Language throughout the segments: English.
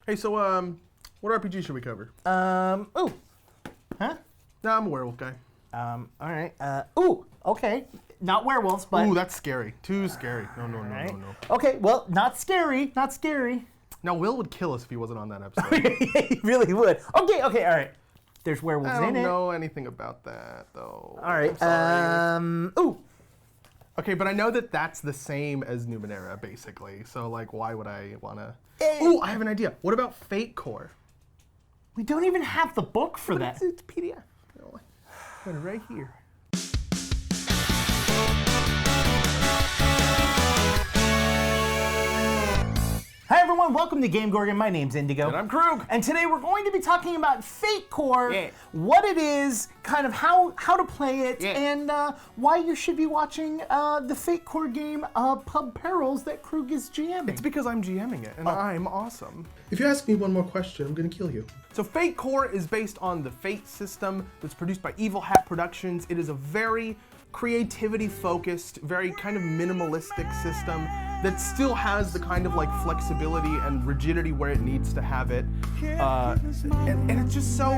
Hey, so what RPG should we cover? Huh? Nah, I'm a werewolf guy. All right. Okay. Not werewolves, but. Ooh, that's scary. Too scary. No. Right. Okay, well, not scary. Now, Will would kill us if he wasn't on that episode. He really would. Okay, all right. There's werewolves I in it. don't know anything about that, though. All right. I'm sorry. Okay, but I know that that's the same as Numenera, basically. So, like, why would I want to... Ooh, I have an idea. What about Fate Core? We don't even have the book for that. It's PDF. Got it right here. Hi everyone, welcome to GameGorgon. My name's Indigo. And I'm Krug. And today we're going to be talking about Fate Core, what it is, kind of how to play it, and why you should be watching the Fate Core game, Pub Perils, that Krug is GMing. It's because I'm GMing it, and I'm awesome. If you ask me one more question, I'm gonna kill you. So Fate Core is based on the Fate system that's produced by Evil Hat Productions. It is a very creativity-focused, very kind of minimalistic system that still has the kind of like flexibility and rigidity where it needs to have it. And it's just so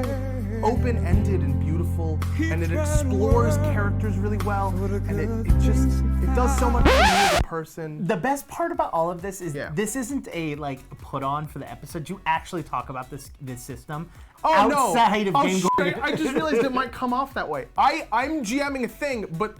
open-ended and beautiful, and it explores characters really well, and it does so much for me as a person. The best part about all of this is this isn't a like put on for the episode. You actually talk about this system outside of GameGorgon. I just realized it might come off that way. I'm GMing a thing, but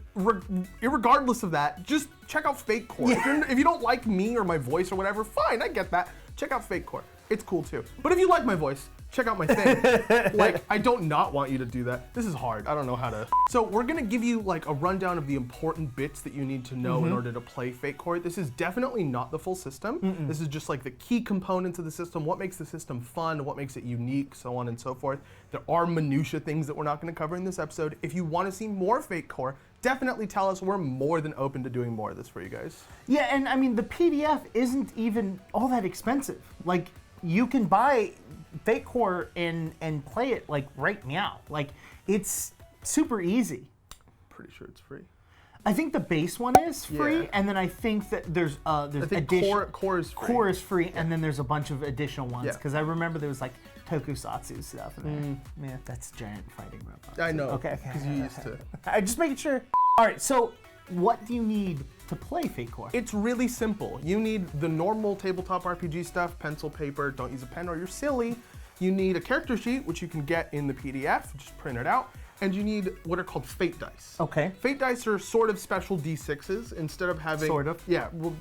irregardless of that, just check out Fate Core. If you don't like me or my voice or whatever, fine, I get that. Check out Fate Core. It's cool too. But if you like my voice, check out my thing. Like, I don't not want you to do that. This is hard. I don't know how to. So we're gonna give you like a rundown of the important bits that you need to know in order to play Fate Core. This is definitely not the full system. This is just like the key components of the system, what makes the system fun, what makes it unique, so on and so forth. There are minutia things that we're not gonna cover in this episode. If you wanna see more Fate Core, definitely tell us. We're more than open to doing more of this for you guys. Yeah, and I mean, the PDF isn't even all that expensive. Like, you can buy Fate Core and play it like right now. Like, it's super easy. Pretty sure it's free. I think the base one is free, and then I think that there's additional Core is free. Core is free, and then there's a bunch of additional ones because I remember there was like Tokusatsu stuff in there. Yeah, that's giant fighting robots. I know. Okay. Because you used to. I just making sure. All right, so what do you need to play Fate Core? It's really simple. You need the normal tabletop RPG stuff, pencil, paper, don't use a pen or you're silly. You need a character sheet, which you can get in the PDF, just print it out. And you need what are called Fate Dice. Okay. Fate Dice are sort of special D6s instead of having... Sort of. Yeah, well,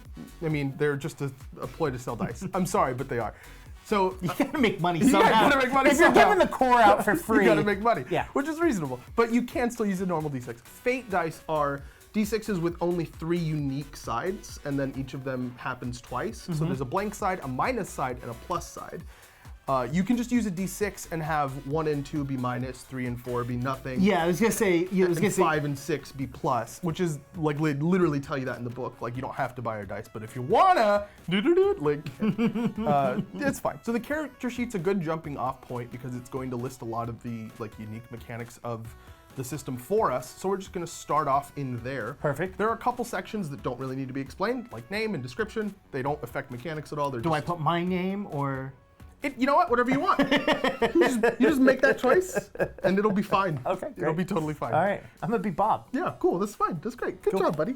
I mean, they're just a ploy to sell dice. I'm sorry, but they are. So you gotta make money somehow. You gotta make money if somehow. you're giving the core out for free. You gotta make money, yeah. Which is reasonable. But you can still use a normal D6. Fate Dice are D6s with only 3 unique sides, and then each of them happens twice. So there's a blank side, a minus side, and a plus side. You can just use a D6 and have 1 and 2 be minus, 3 and 4 be nothing. Yeah, I was gonna say. And 5 and 6 be plus, which is like literally tell you that in the book. Like, you don't have to buy our dice, but if you wanna, like, it's fine. So the character sheet's a good jumping off point because it's going to list a lot of the like unique mechanics of the system for us. So we're just gonna start off in there. Perfect. There are a couple sections that don't really need to be explained, like name and description. They don't affect mechanics at all. Do I put my name or? You know what? Whatever you want. you just make that choice, and it'll be fine. Okay, great. It'll be totally fine. All right, I'm gonna be Bob. Yeah, cool. That's fine. That's great. Good job, buddy.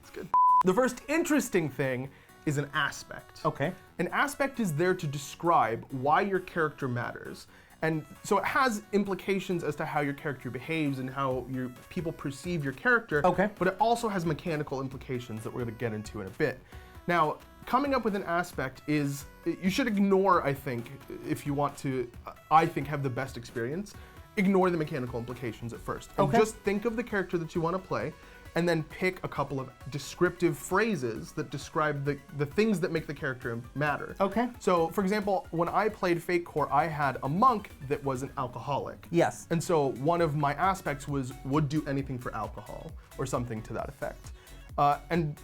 That's good. The first interesting thing is an aspect. Okay. An aspect is there to describe why your character matters. And so it has implications as to how your character behaves and how your people perceive your character. Okay. But it also has mechanical implications that we're going to get into in a bit. Now, coming up with an aspect is, you should ignore, I think, if you want to, I think, have the best experience, ignore the mechanical implications at first. And just think of the character that you want to play, and then pick a couple of descriptive phrases that describe the things that make the character matter. Okay. So, for example, when I played Fate Core, I had a monk that was an alcoholic. Yes. And so one of my aspects was, would do anything for alcohol, or something to that effect. And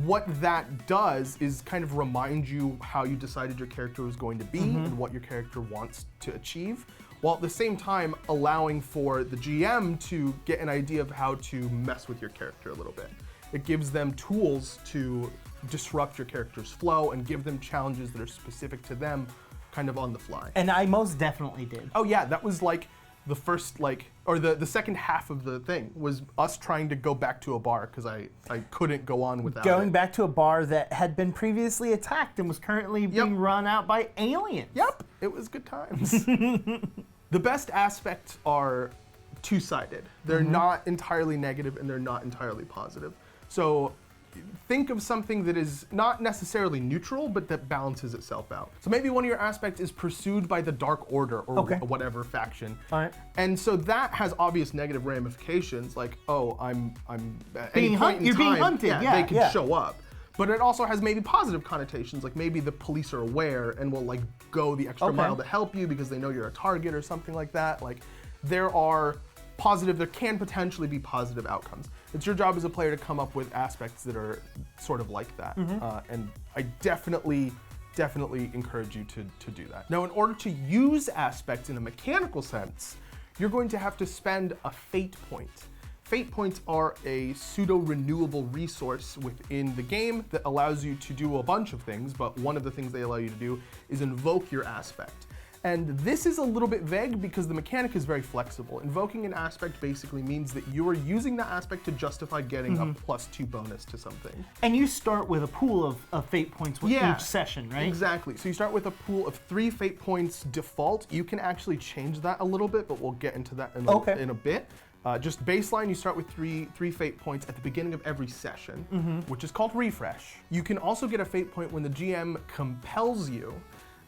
what that does is kind of remind you how you decided your character was going to be and what your character wants to achieve, while at the same time allowing for the GM to get an idea of how to mess with your character a little bit. It gives them tools to disrupt your character's flow and give them challenges that are specific to them, kind of on the fly. And I most definitely did. Oh yeah, that was like the first or the second half of the thing was us trying to go back to a bar because I couldn't go on without Going it. back to a bar that had been previously attacked and was currently being run out by aliens. Yep, it was good times. The best aspects are two-sided. They're not entirely negative and they're not entirely positive. So think of something that is not necessarily neutral, but that balances itself out. So maybe one of your aspects is pursued by the Dark Order or whatever faction. All right. And so that has obvious negative ramifications, like, oh, I'm at any Being point in you're time, being hunted, they could yeah. show up. But it also has maybe positive connotations, like maybe the police are aware and will like go the extra mile to help you because they know you're a target or something like that. Like there can potentially be positive outcomes. It's your job as a player to come up with aspects that are sort of like that. And I definitely encourage you to do that. Now, in order to use aspects in a mechanical sense, you're going to have to spend a fate point. Fate points are a pseudo-renewable resource within the game that allows you to do a bunch of things, but one of the things they allow you to do is invoke your aspect. And this is a little bit vague because the mechanic is very flexible. Invoking an aspect basically means that you are using the aspect to justify getting a +2 bonus to something. And you start with a pool of fate points with each session, right? Exactly. So you start with a pool of 3 fate points default. You can actually change that a little bit, but we'll get into that in a bit. Just baseline, you start with three fate points at the beginning of every session, which is called refresh. You can also get a fate point when the GM compels you.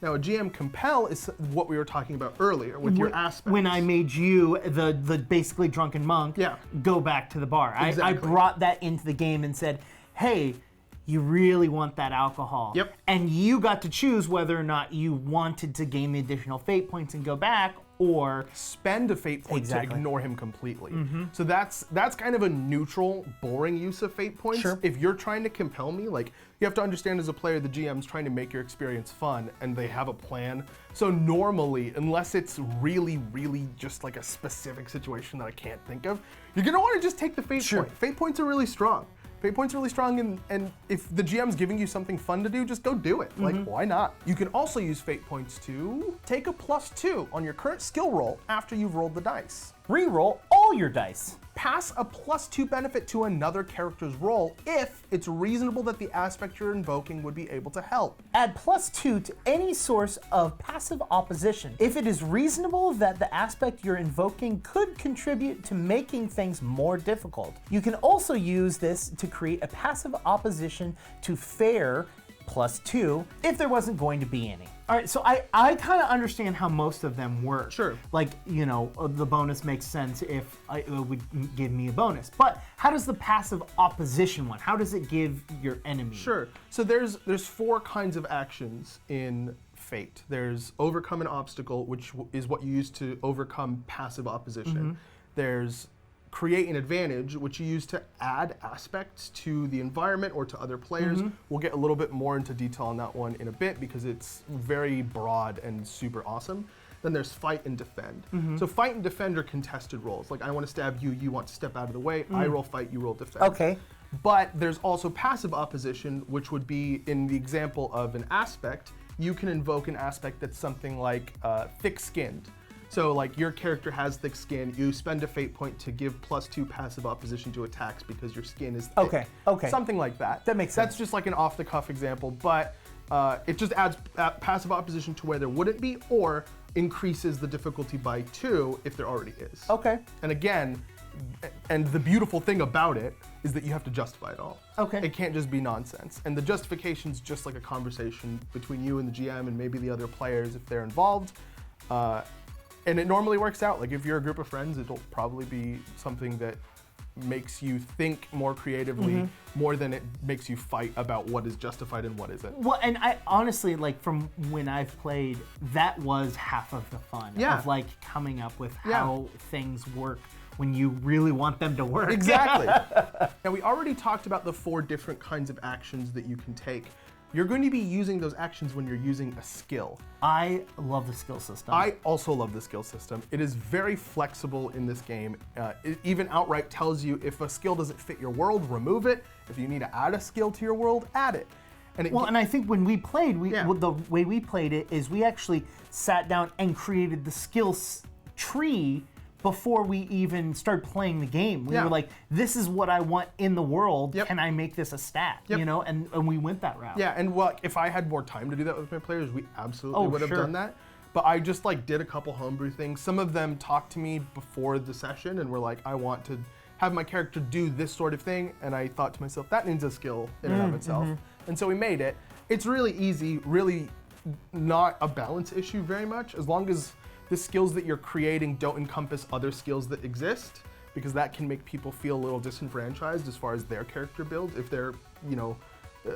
Now, a GM compel is what we were talking about earlier with your aspects. When I made you the basically drunken monk go back to the bar. Exactly. I brought that into the game and said, hey, you really want that alcohol. Yep. And you got to choose whether or not you wanted to gain the additional fate points and go back, or spend a fate point to ignore him completely. So that's kind of a neutral, boring use of fate points. Sure. If you're trying to compel me, like you have to understand as a player, the GM's trying to make your experience fun and they have a plan. So normally, unless it's really, really just like a specific situation that I can't think of, you're gonna wanna just take the fate point. Fate points are really strong. Fate points are really strong, and if the GM's giving you something fun to do, just go do it. Like, why not? You can also use fate points to take a +2 on your current skill roll after you've rolled the dice. Reroll all your dice. Pass a +2 benefit to another character's roll if it's reasonable that the aspect you're invoking would be able to help. Add +2 to any source of passive opposition if it is reasonable that the aspect you're invoking could contribute to making things more difficult. You can also use this to create a passive opposition to fair +2 if there wasn't going to be any. All right, so I kind of understand how most of them work. Sure. Like, you know, the bonus makes sense if it would give me a bonus. But how does the passive opposition one, how does it give your enemy? Sure. So there's 4 kinds of actions in Fate. There's overcome an obstacle, which is what you use to overcome passive opposition. There's create an advantage, which you use to add aspects to the environment or to other players. We'll get a little bit more into detail on that one in a bit because it's very broad and super awesome. Then there's fight and defend. So fight and defend are contested roles. Like I want to stab you, you want to step out of the way, I roll fight, you roll defend. Okay. But there's also passive opposition, which would be in the example of an aspect, you can invoke an aspect that's something like thick-skinned. So like your character has thick skin, you spend a fate point to give +2 passive opposition to attacks because your skin is thick. Okay. Something like that. That makes sense. That's just like an off-the-cuff example, but it just adds passive opposition to where there wouldn't be, or increases the difficulty by 2 if there already is. Okay. And again, and the beautiful thing about it is that you have to justify it all. Okay. It can't just be nonsense. And the justification's just like a conversation between you and the GM and maybe the other players if they're involved. And it normally works out. Like if you're a group of friends, it'll probably be something that makes you think more creatively, more than it makes you fight about what is justified and what isn't. Well, and I honestly, like from when I've played, that was half of the fun of like coming up with how things work when you really want them to work. Exactly. Now we already talked about the 4 different kinds of actions that you can take. You're going to be using those actions when you're using a skill. I love the skill system. I also love the skill system. It is very flexible in this game. It even outright tells you if a skill doesn't fit your world, remove it. If you need to add a skill to your world, add it. And I think when we played, the way we played it is we actually sat down and created the skills tree before we even started playing the game. We were like, this is what I want in the world. Can I make this a stat? You know, and we went that route. Yeah, and if I had more time to do that with my players, we absolutely would have done that. But I just like did a couple homebrew things. Some of them talked to me before the session and were like, I want to have my character do this sort of thing. And I thought to myself, that needs a skill in and of itself. And so we made it. It's really easy, really not a balance issue very much, as long as the skills that you're creating don't encompass other skills that exist, because that can make people feel a little disenfranchised as far as their character build. If they're,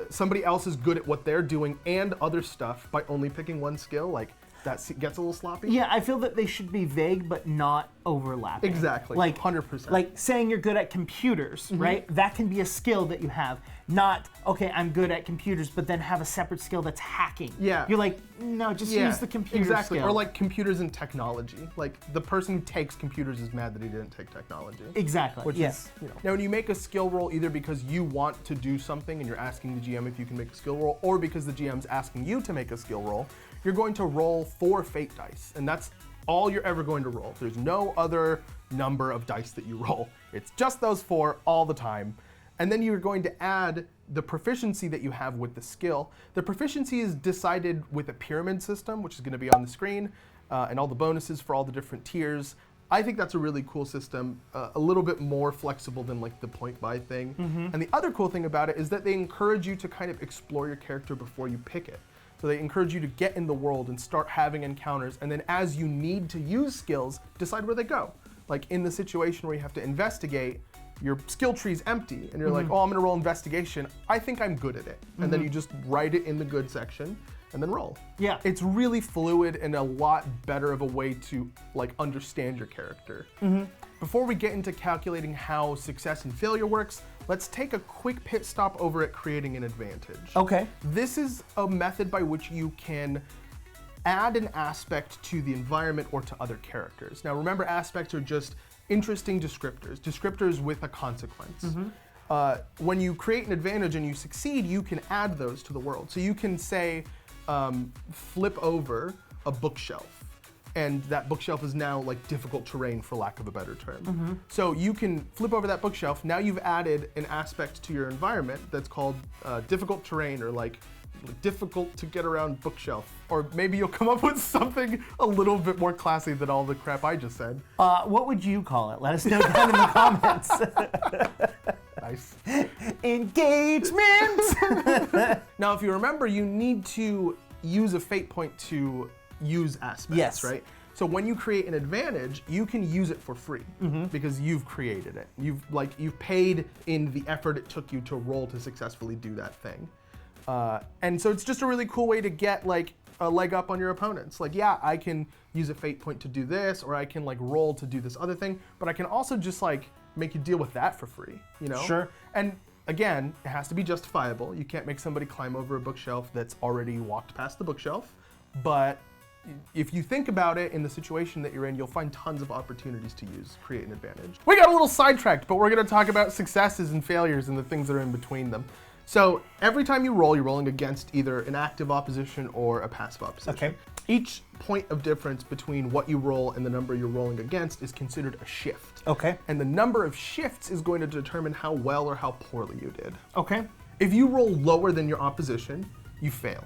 somebody else is good at what they're doing and other stuff by only picking one skill, like that gets a little sloppy. Yeah, I feel that they should be vague but not overlapping. Exactly, like 100%. Like saying you're good at computers, right? That can be a skill that you have. Not, okay, I'm good at computers, but then have a separate skill that's hacking. Yeah. You're like, no, just use the computer skill. Or like computers and technology. Like the person who takes computers is mad that he didn't take technology. Exactly, Which is, Now when you make a skill roll, either because you want to do something and you're asking the GM if you can make a skill roll, or because the GM's asking you to make a skill roll, you're going to roll 4 fate dice, and that's all you're ever going to roll. There's no other number of dice that you roll. It's just those 4 all the time. And then you're going to add the proficiency that you have with the skill. The proficiency is decided with a pyramid system, which is going to be on the screen, and all the bonuses for all the different tiers. I think that's a really cool system, a little bit more flexible than like the point buy thing. And the other cool thing about it is that they encourage you to kind of explore your character before you pick it. So they encourage you to get in the world and start having encounters, and then as you need to use skills, decide where they go. Like in the situation where you have to investigate, your skill tree's empty, and you're like, oh, I'm gonna roll investigation. I think I'm good at it. And then you just write it in the good section and then roll. Yeah. It's really fluid and a lot better of a way to like understand your character. Before we get into calculating how success and failure works, let's take a quick pit stop over at creating an advantage. Okay. This is a method by which you can add an aspect to the environment or to other characters. Now remember, aspects are just interesting descriptors with a consequence. When you create an advantage and you succeed, you can add those to the world. So you can say, flip over a bookshelf, and that bookshelf is now like difficult terrain, for lack of a better term. So you can flip over that bookshelf. Now you've added an aspect to your environment that's called difficult terrain, or like difficult to get around bookshelf. Or maybe you'll come up with something a little bit more classy than all the crap I just said. What would you call it? Let us know down in the comments. Nice. Engagement! Now, if you remember, you need to use a fate point to use aspects, right? So when you create an advantage, you can use it for free because you've created it. You've paid in the effort it took you to roll to successfully do that thing. And so it's just a really cool way to get like a leg up on your opponents. Like, yeah, I can use a fate point to do this, or I can like roll to do this other thing, but I can also just like make you deal with that for free, Sure. And again, it has to be justifiable. You can't make somebody climb over a bookshelf that's already walked past the bookshelf. But if you think about it in the situation that you're in, you'll find tons of opportunities to create an advantage. We got a little sidetracked, but we're gonna talk about successes and failures and the things that are in between them. So every time you roll, you're rolling against either an active opposition or a passive opposition. Okay. Each point of difference between what you roll and the number you're rolling against is considered a shift. Okay. And the number of shifts is going to determine how well or how poorly you did. Okay. If you roll lower than your opposition, you fail.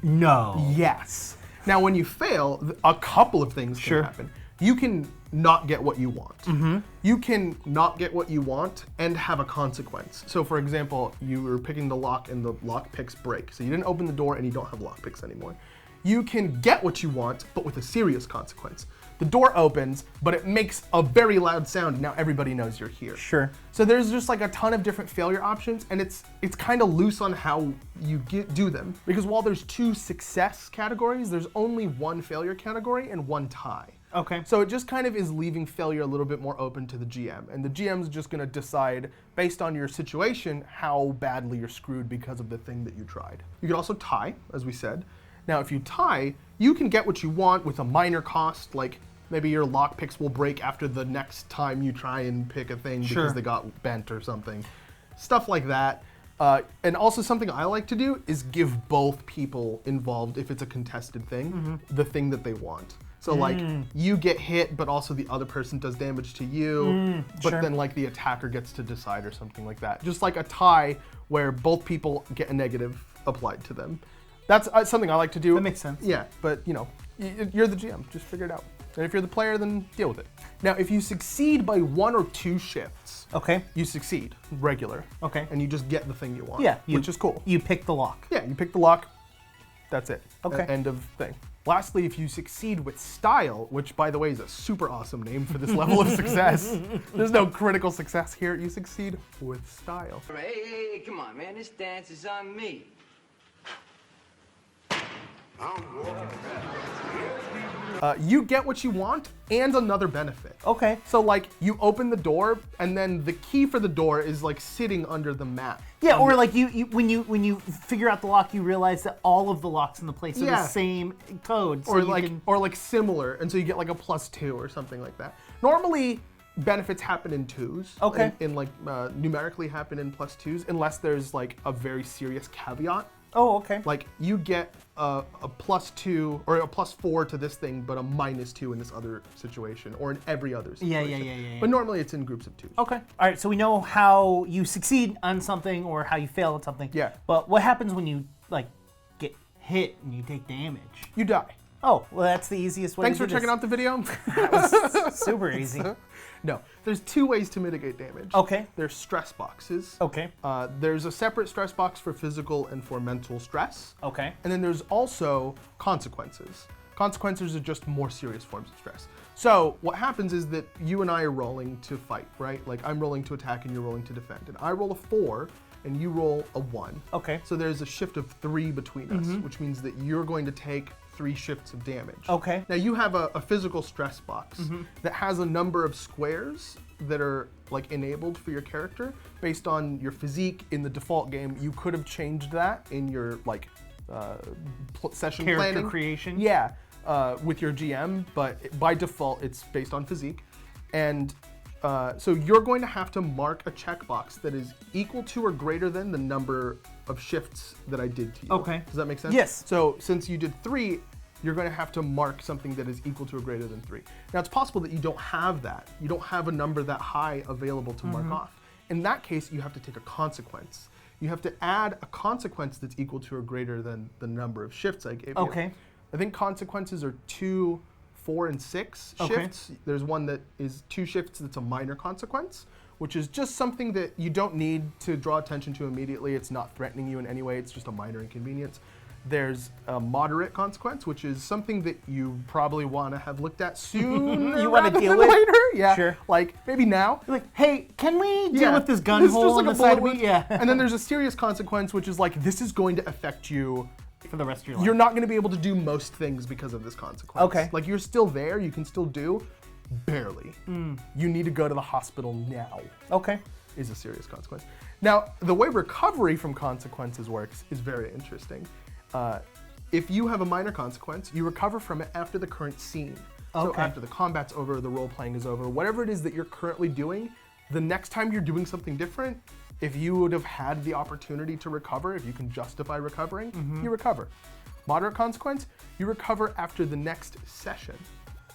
No. Yes. Now, when you fail, a couple of things can happen. You can not get what you want. You can not get what you want and have a consequence. So for example, you were picking the lock and the lock picks break. So you didn't open the door and you don't have lock picks anymore. You can get what you want, but with a serious consequence. The door opens, but it makes a very loud sound, and now everybody knows you're here. Sure. So there's just like a ton of different failure options, and it's kind of loose on how you do them. Because while there's 2 success categories, there's only 1 failure category and 1 tie. Okay. So it just kind of is leaving failure a little bit more open to the GM, and the GM's just gonna decide, based on your situation, how badly you're screwed because of the thing that you tried. You could also tie, as we said. Now, if you tie, you can get what you want with a minor cost, like maybe your lock picks will break after the next time you try and pick a thing because they got bent or something. Stuff like that. And also something I like to do is give both people involved, if it's a contested thing, the thing that they want. So like you get hit, but also the other person does damage to you, but then like the attacker gets to decide or something like that. Just like a tie where both people get a negative applied to them. That's something I like to do. That makes sense. Yeah, but you know, you're the GM, just figure it out. And if you're the player, then deal with it. Now, if you succeed by 1 or 2 shifts, you succeed, regular. And you just get the thing you want, which is cool. You pick the lock. Yeah, you pick the lock, that's it. End of thing. Lastly, if you succeed with style, which by the way is a super awesome name for this level of success. There's no critical success here, you succeed with style. Hey, come on, man, this dance is on me. You get what you want and another benefit. So like you open the door and then the key for the door is like sitting under the map. Yeah, or like when you figure out the lock, you realize that all of the locks in the place are the same code. So or like similar, and so you get like a +2 or something like that. Normally benefits happen in 2s. In like numerically happen in +2s unless there's like a very serious caveat. Like you get a +2 or a +4 to this thing, but a -2 in this other situation, or in every other situation. Yeah. But normally it's in groups of 2s. All right, so we know how you succeed on something or how you fail at something. Yeah. But what happens when you like get hit and you take damage? You die. Oh, well, that's the easiest way. Thanks for checking out the video. That was super easy. No, there's 2 ways to mitigate damage. There's stress boxes. There's a separate stress box for physical and for mental stress. And then there's also consequences. Consequences are just more serious forms of stress. So what happens is that you and I are rolling to fight, right? Like I'm rolling to attack and you're rolling to defend. And I roll a 4 and you roll a 1. So there's a shift of 3 between us, which means that you're going to take 3 shifts of damage. Now you have a physical stress box that has a number of squares that are like enabled for your character based on your physique in the default game. You could have changed that in your like session character planning. creation. Yeah, with your GM, but by default it's based on physique. And so you're going to have to mark a checkbox that is equal to or greater than the number of shifts that I did to you. Does that make sense? Yes. So since you did 3, you're going to have to mark something that is equal to or greater than 3. Now it's possible that you don't have that. You don't have a number that high available to mark off. In that case, you have to take a consequence. You have to add a consequence that's equal to or greater than the number of shifts I gave you. I think consequences are 2, 4, and 6 shifts. There's one that is 2 shifts that's a minor consequence, which is just something that you don't need to draw attention to immediately. It's not threatening you in any way. It's just a minor inconvenience. There's a moderate consequence, which is something that you probably want to have looked at soon. You want to deal with later? Yeah. Sure. Like maybe now. Like, hey, can we deal with this gun This is hole just on like the a side of bullet me? wound. Yeah. And then there's a serious consequence, which is like this is going to affect you for the rest of your life. You're not going to be able to do most things because of this consequence. Like you're still there, you can still do, barely. You need to go to the hospital now. Is a serious consequence. Now, the way recovery from consequences works is very interesting. If you have a minor consequence, you recover from it after the current scene. So after the combat's over, the role-playing is over, whatever it is that you're currently doing, the next time you're doing something different, if you would have had the opportunity to recover, if you can justify recovering, you recover. Moderate consequence, you recover after the next session.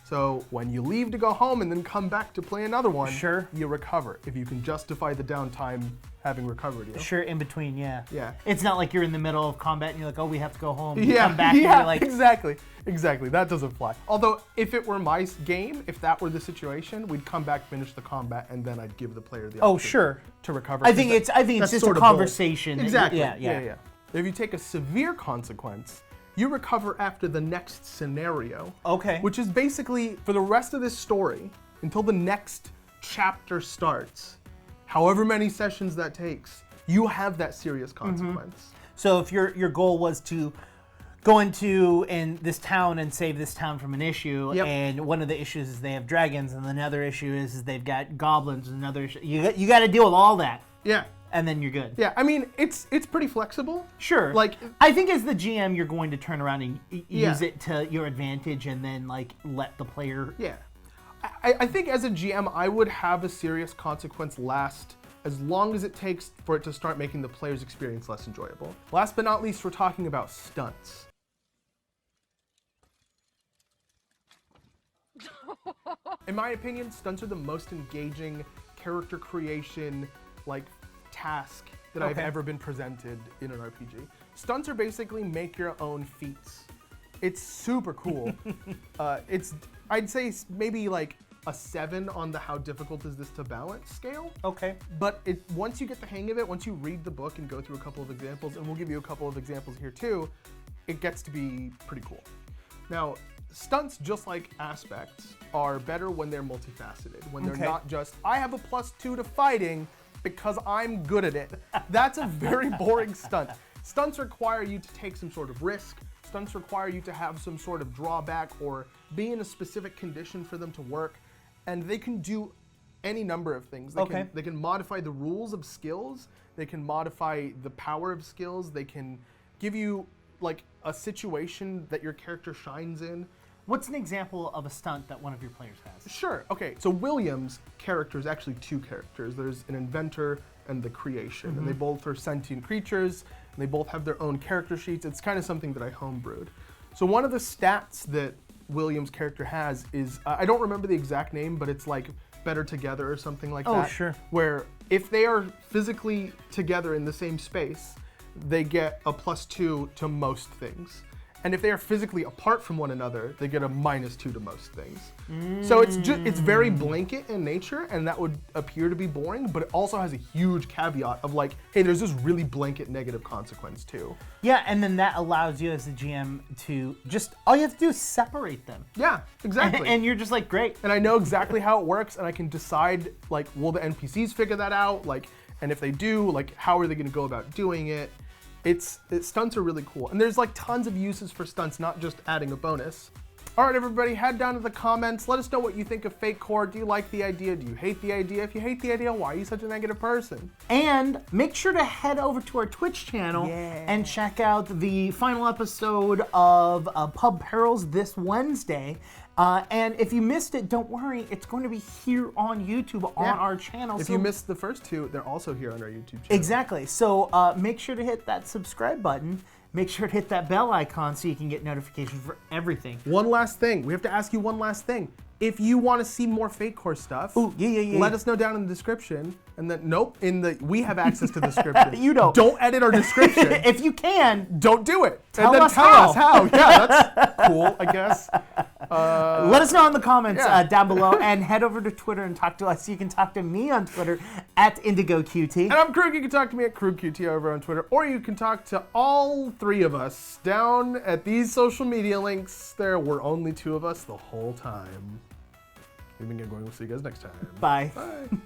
So when you leave to go home and then come back to play another one, you recover. If you can justify the downtime having recovered. In between, yeah. Yeah. It's not like you're in the middle of combat and you're like, oh, we have to go home. You come back and you're like... Exactly. That doesn't fly. Although, if it were my game, if that were the situation, we'd come back, finish the combat, and then I'd give the player the option to recover. I think it's just a conversation. Exactly. Yeah. If you take a severe consequence, you recover after the next scenario. Which is basically, for the rest of this story, until the next chapter starts, however many sessions that takes, you have that serious consequence. So if your goal was to go into this town and save this town from an issue, and one of the issues is they have dragons, and another issue is they've got goblins, and another issue, you got to deal with all that. And then you're good. Yeah, I mean, it's pretty flexible. Like, I think as the GM, you're going to turn around and use it to your advantage, and then like let the player. I think as a GM, I would have a serious consequence last as long as it takes for it to start making the player's experience less enjoyable. Last but not least, we're talking about stunts. In my opinion, stunts are the most engaging character creation task that I've ever been presented in an RPG. Stunts are basically make your own feats. It's super cool. I'd say maybe a 7 on the how difficult is this to balance scale. Okay. But once you get the hang of it, once you read the book and go through a couple of examples, and we'll give you a couple of examples here too, it gets to be pretty cool. Now, stunts, just like aspects, are better when they're multifaceted. When they're not just, I have a +2 to fighting because I'm good at it. That's a very boring stunt. Stunts require you to take some sort of risk. Stunts require you to have some sort of drawback or be in a specific condition for them to work. And they can do any number of things. They can modify the rules of skills. They can modify the power of skills. They can give you a situation that your character shines in. What's an example of a stunt that one of your players has? Sure. Okay. So William's character is actually 2 characters. There's an inventor and the creation, and they both are sentient creatures. And they both have their own character sheets. It's kind of something that I homebrewed. So one of the stats that William's character has is, I don't remember the exact name, but it's better together or something like that. Oh, sure. Where if they are physically together in the same space, they get a +2 to most things. And if they are physically apart from one another, they get a -2 to most things. So it's very blanket in nature, and that would appear to be boring, but it also has a huge caveat of hey, there's this really blanket negative consequence too. Yeah, and then that allows you as a GM to all you have to do is separate them. Yeah, exactly. And you're just great. And I know exactly how it works, and I can decide will the NPCs figure that out? And if they do, how are they gonna go about doing it? Stunts are really cool. And there's tons of uses for stunts, not just adding a bonus. All right, everybody, head down to the comments. Let us know what you think of Fate Core. Do you like the idea? Do you hate the idea? If you hate the idea, why are you such a negative person? And make sure to head over to our Twitch channel and check out the final episode of Pub Perils this Wednesday. And if you missed it, don't worry. It's going to be here on YouTube on our channel. If you missed the first 2, they're also here on our YouTube channel. Exactly. So make sure to hit that subscribe button. Make sure to hit that bell icon so you can get notifications for everything. One last thing. We have to ask you one last thing. If you want to see more Fate Core stuff, let us know down in the description. And then, we have access to the description. You don't. Don't edit our description. If you can, don't do it. Tell us how. Yeah, that's cool, I guess. Let us know in the comments down below, and head over to Twitter and talk to us. You can talk to me on Twitter at IndigoQT. And I'm Krug. You can talk to me at KrugQT over on Twitter, or you can talk to all 3 of us down at these social media links. There were only 2 of us the whole time. We've been GameGorgon. We'll see you guys next time. Bye. Bye.